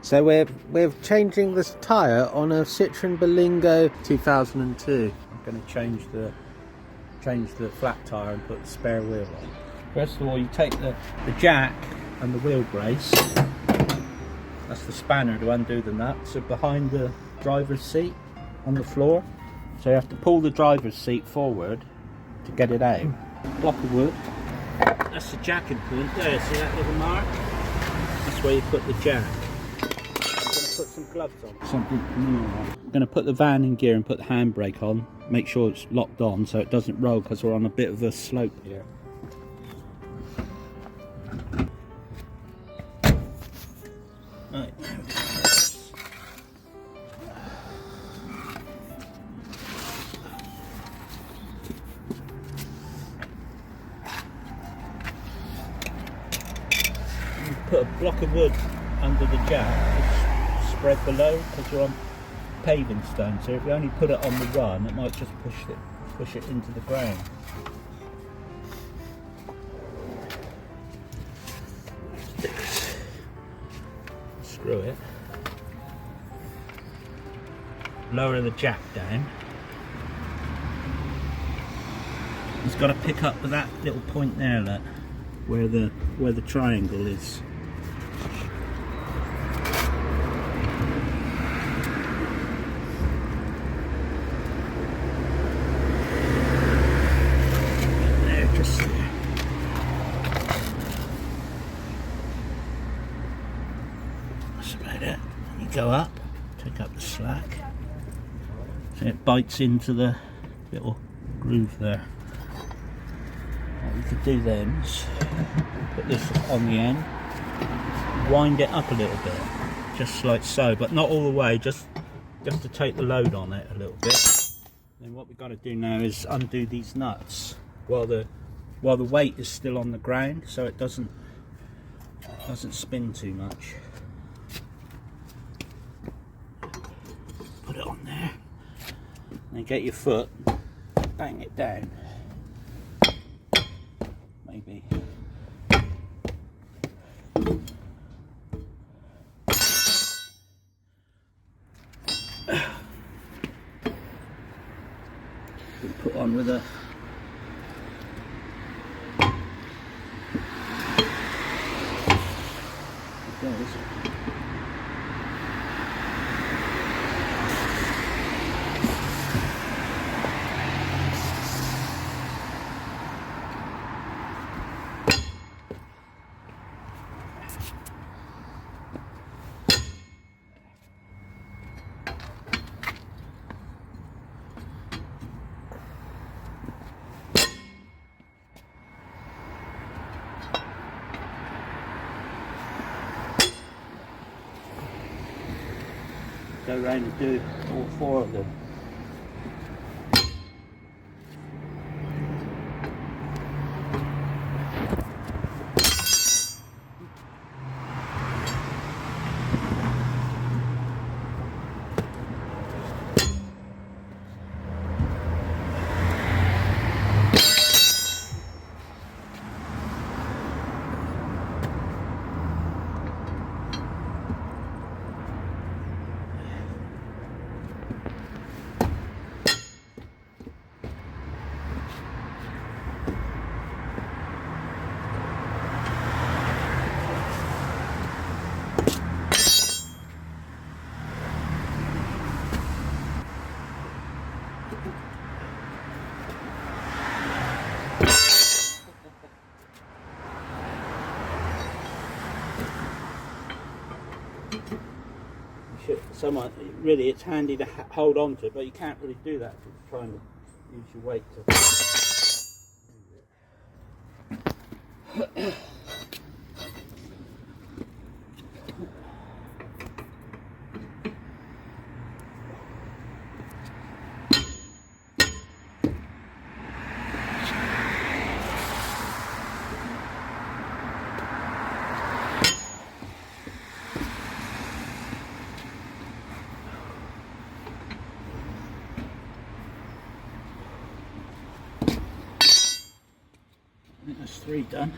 So we're changing this tyre on a Citroen Berlingo 2002. I'm going to change the flat tyre and put the spare wheel on. First of all, you take the jack and the wheel brace. That's the spanner to undo the nuts. So behind the driver's seat on the floor. So you have to pull the driver's seat forward to get it out. Block of wood. That's the jacking point there. See that little mark? That's where you put the jack. Put some gloves on. Something new on. I'm going to put the van in gear and put the handbrake on. Make sure it's locked on so it doesn't roll because we're on a bit of a slope here. Right, there we go. Put a block of wood under the jack. Spread below because you're on paving stone, so if you only put it on the run it might just push it into the ground. Screw it. Lower the jack down. It's got to pick up with that little point there, look, where the triangle is. Go up, take up the slack, so it bites into the little groove there. What we could do then is put this on the end, wind it up a little bit, just like so, but not all the way, just to take the load on it a little bit. Then what we've got to do now is undo these nuts while the weight is still on the ground, so it doesn't spin too much. Put it on there, then get your foot, bang it down, maybe. Put on with a go around and do all four of them. Someone really, it's handy to hold on to, but you can't really do that if you're trying to use your weight to. I think that's 3 done.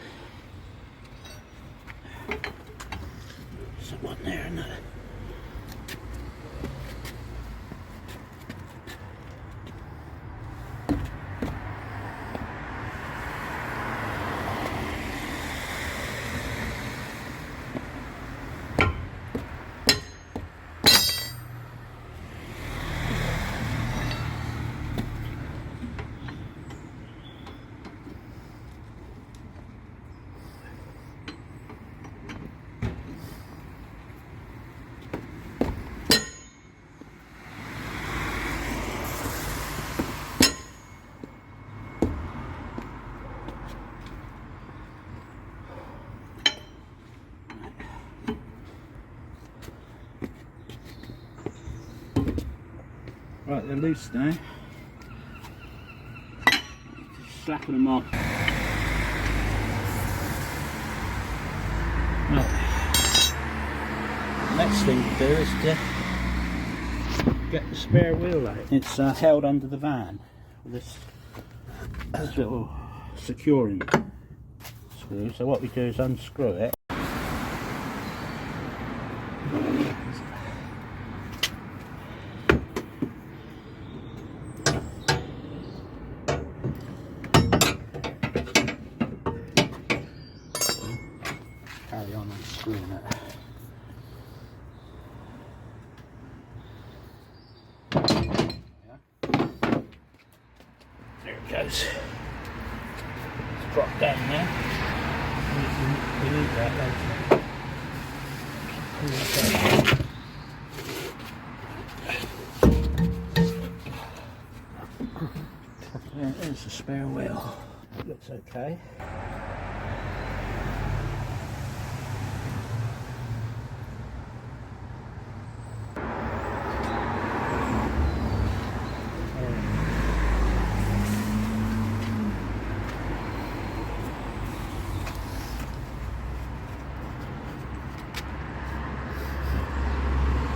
So 1, there, isn't it? Right, they're loose now. Just slapping them off. Right. Next thing to do is to get the spare wheel out. It's held under the van with this little securing screw. So what we do is unscrew it. Carry on unscrewing it. Yeah. There it goes. It's dropped down now. We need that later. There's the spare wheel. It looks okay.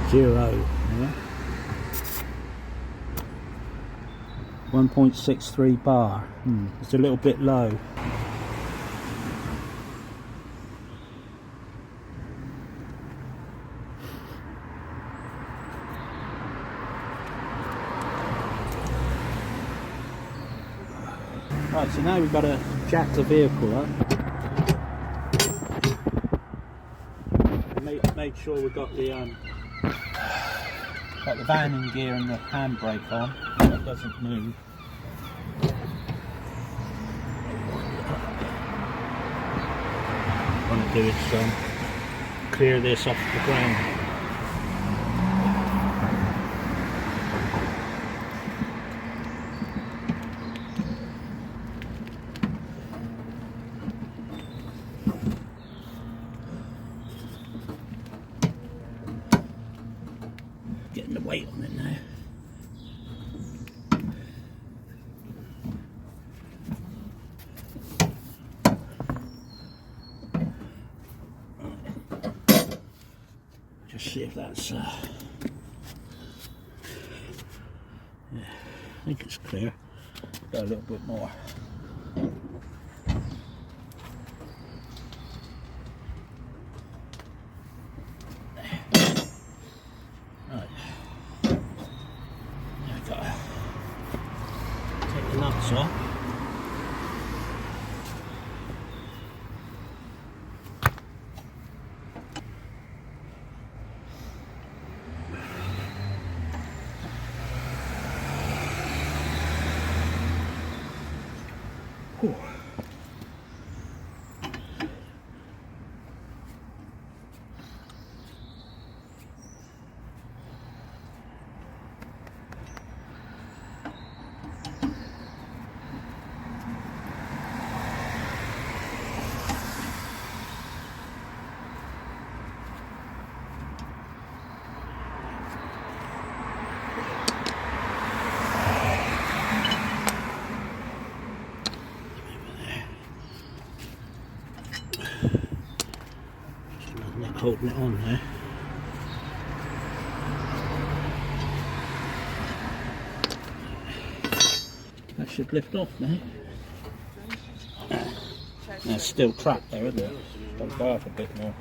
Zero, yeah. 1.63 bar. It's a little bit low. Right, so now we've got to jack the vehicle up. Made sure we got the van in gear and the handbrake on, so it doesn't move. What I want to do is clear this off the ground. Getting the weight on it now. Just see if that's yeah, I think it's clear. Got a little bit more. Take the nuts off. Whew. Holding it on there. That should lift off now. That's still trapped there, isn't it? Got to go up a bit more.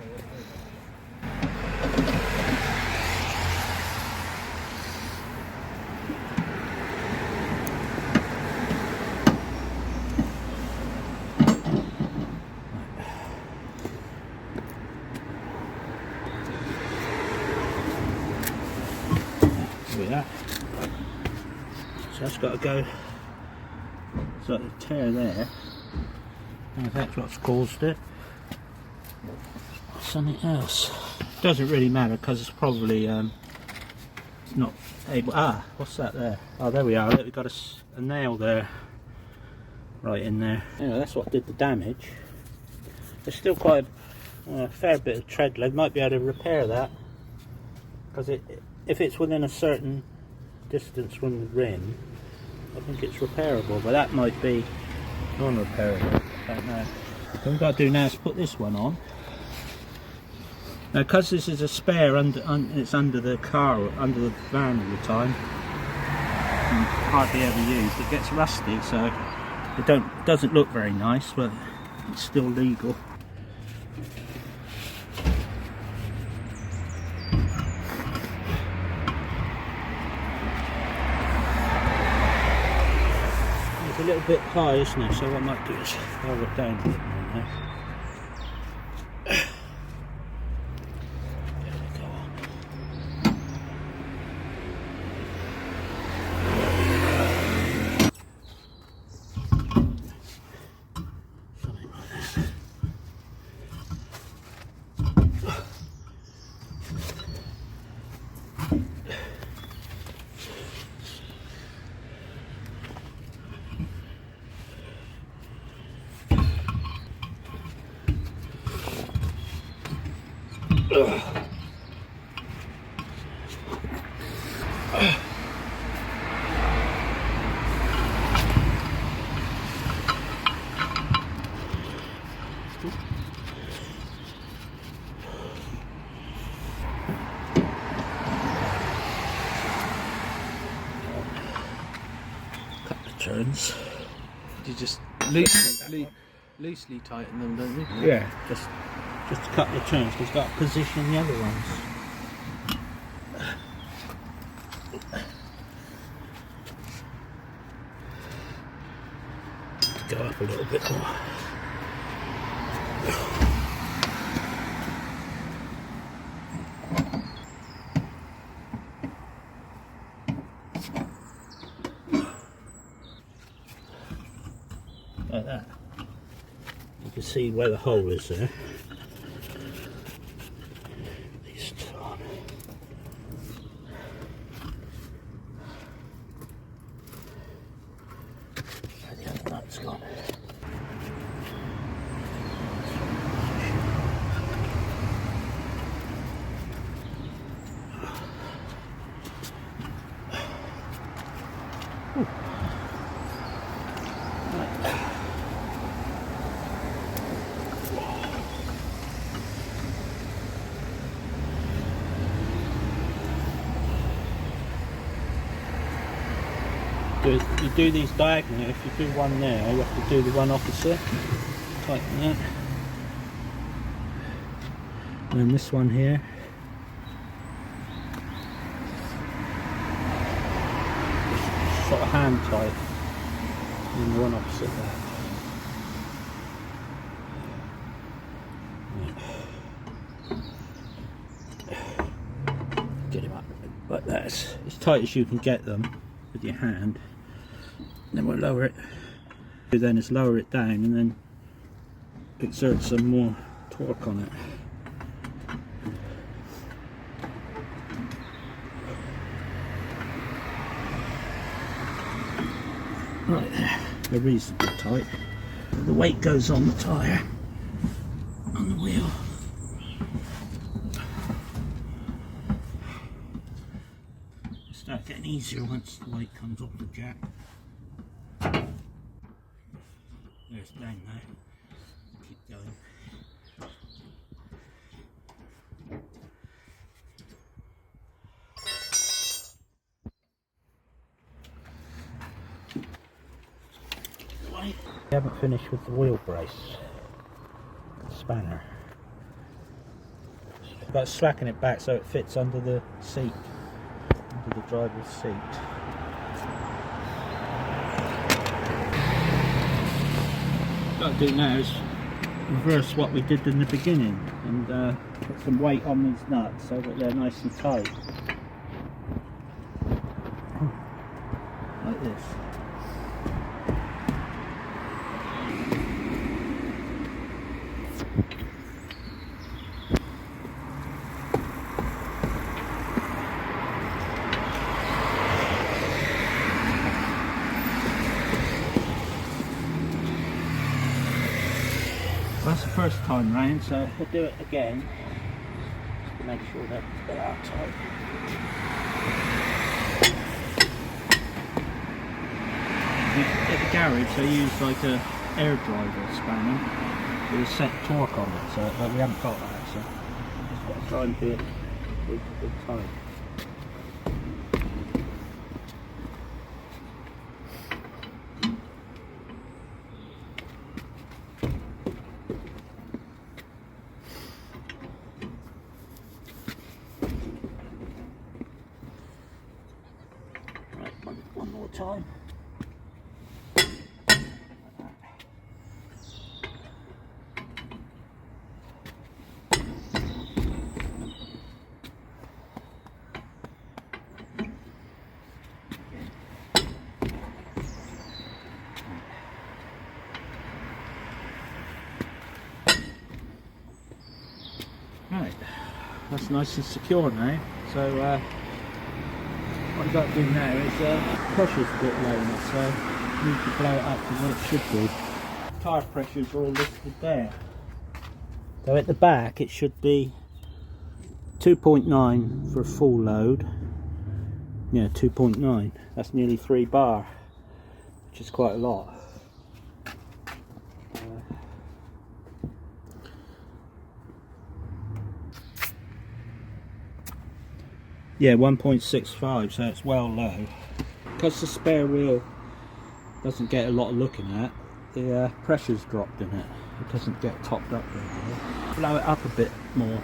you that. So that's got to go. It's like a tear there. And that's what's caused it. Something else. Doesn't really matter because it's probably it's not able. Ah, what's that there? Oh, there we are. Look, we've got a nail there, right in there. Anyway, that's what did the damage. There's still quite a fair bit of tread leg. Might be able to repair that because if it's within a certain distance from the rim, I think it's repairable. But that might be non-repairable. I don't know. What we've got to do now is put this one on. Now, because this is a spare, it's under the car, under the van all the time, and hardly ever used, it gets rusty, so it doesn't look very nice, but it's still legal. It's a little bit high, isn't it? So what I might do is lower it down a bit more now. Turns. You just loosely tighten them, don't you? Yeah, just a couple of turns. We've got to position the other ones. Go up a little bit more. Like that. You can see where the hole is there. These two on. Where the other nut's gone. You do these diagonally. If you do one there, you have to do the one opposite. Tighten that. And then this one here. Just sort of hand tight. And the one opposite that. Get him up like that. As tight as you can get them with your hand. Then we'll lower it. Then is lower it down and then exert some more torque on it. Right there, they're reasonably tight. The weight goes on the tyre, on the wheel. Start getting easier once the weight comes off the jack. There's down now. Keep going. We haven't finished with the wheel brace. Spanner. But slacken it back so it fits under the seat. Under the driver's seat. What to do now is reverse what we did in the beginning and put some weight on these nuts so that they're nice and tight. like this. That's the first time round, so we'll do it again. Just to make sure that they are tight. At the garage, I use like a air driver spanner with a set torque on it, so but we haven't got that, so just got to try and do it with time. One more time. Right, that's nice and secure now. So what I've got to do now is pressure's a bit low in it, so I need to blow it up to what it should be. Tyre pressures are all listed there. So at the back it should be 2.9 for a full load. Yeah, 2.9. That's nearly 3 bar, which is quite a lot. Yeah, 1.65, so it's well low. Because the spare wheel doesn't get a lot of looking at, the pressure's dropped in it. It doesn't get topped up very well. Blow it up a bit more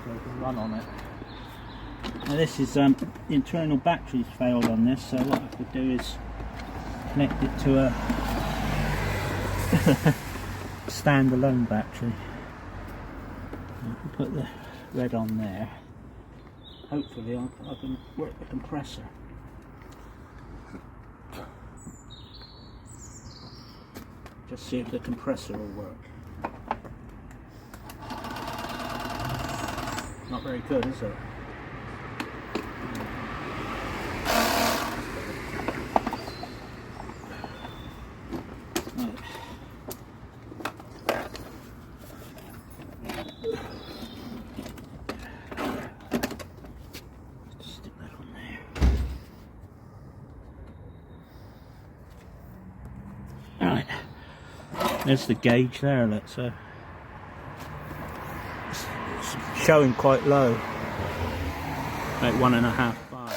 so we can run on it. Now this is, the internal battery's failed on this, so what I have to do is connect it to a standalone battery. Put the red on there. Hopefully I can work the compressor. Just see if the compressor will work. Not very good, is it? Right. Stick that on there. Right. There's the gauge there, let's it's showing quite low, like 1.5 bar.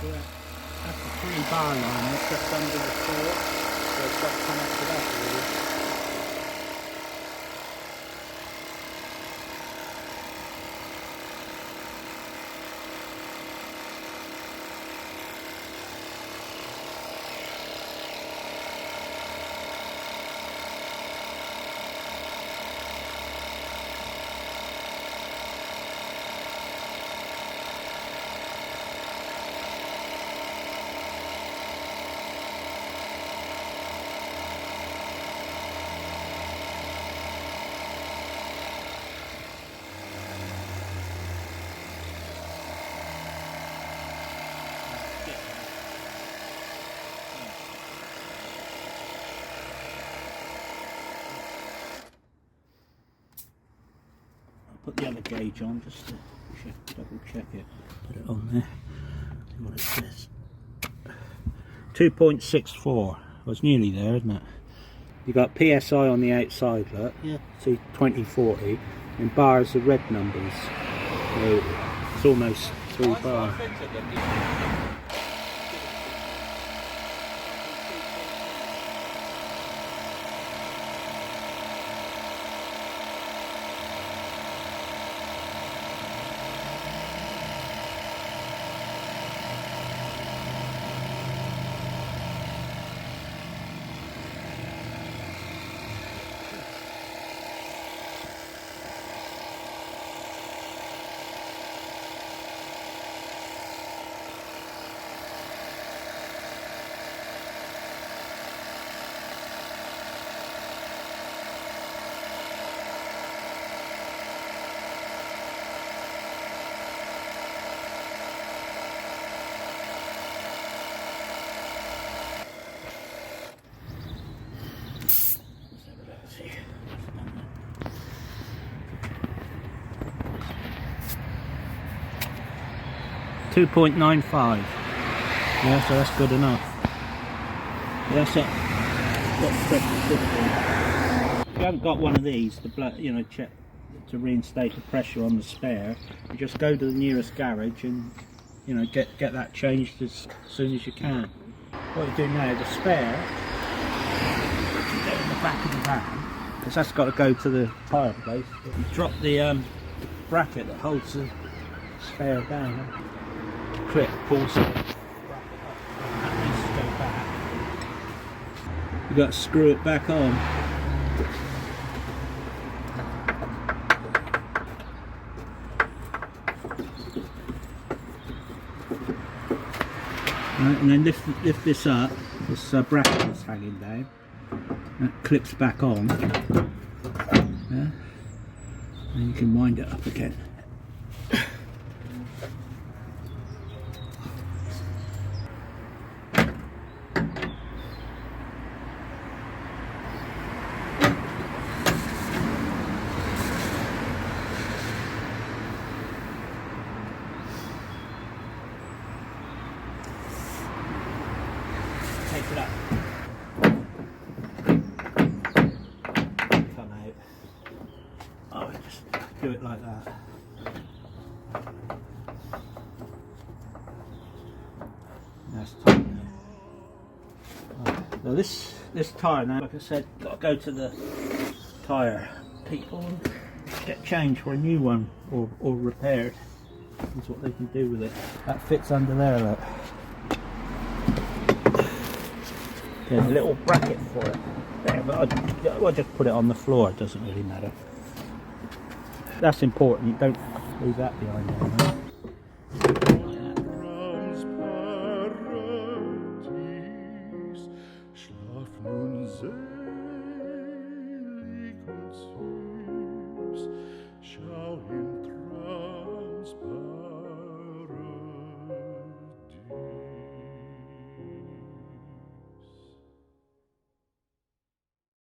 Yeah, that's the 3 bar line, it's just under the floor, so it's got to connect to that really. gauge on just to double check it. Put it on there. See what it says. 2.64. Well, it's nearly there, isn't it? You got PSI on the outside, look. Yeah. See 2040, and bars are red numbers. So it's almost 3 bar. .95. Yeah, so that's good enough. Yeah, that's it. If you haven't got one of these, check to reinstate the pressure on the spare. You just go to the nearest garage and get that changed as soon as you can. What you do now, the spare, you go in the back of the van, because that's got to go to the tyre place. You drop the bracket that holds the spare down. Clip pulls the bracket up, and that needs to go back. You've got to screw it back on. Right, and then lift this up. This bracket is hanging down. That clips back on. Yeah. And you can wind it up again. Take it up. Come out. Oh, just do it like that. That's tight now. Right. Now this tyre now, like I said, got to go to the tyre people and get changed for a new one or repaired. That's what they can do with it. That fits under there, look. There's a little bracket for it there, but I'll just put it on the floor, it doesn't really matter. That's important, don't leave that behind there.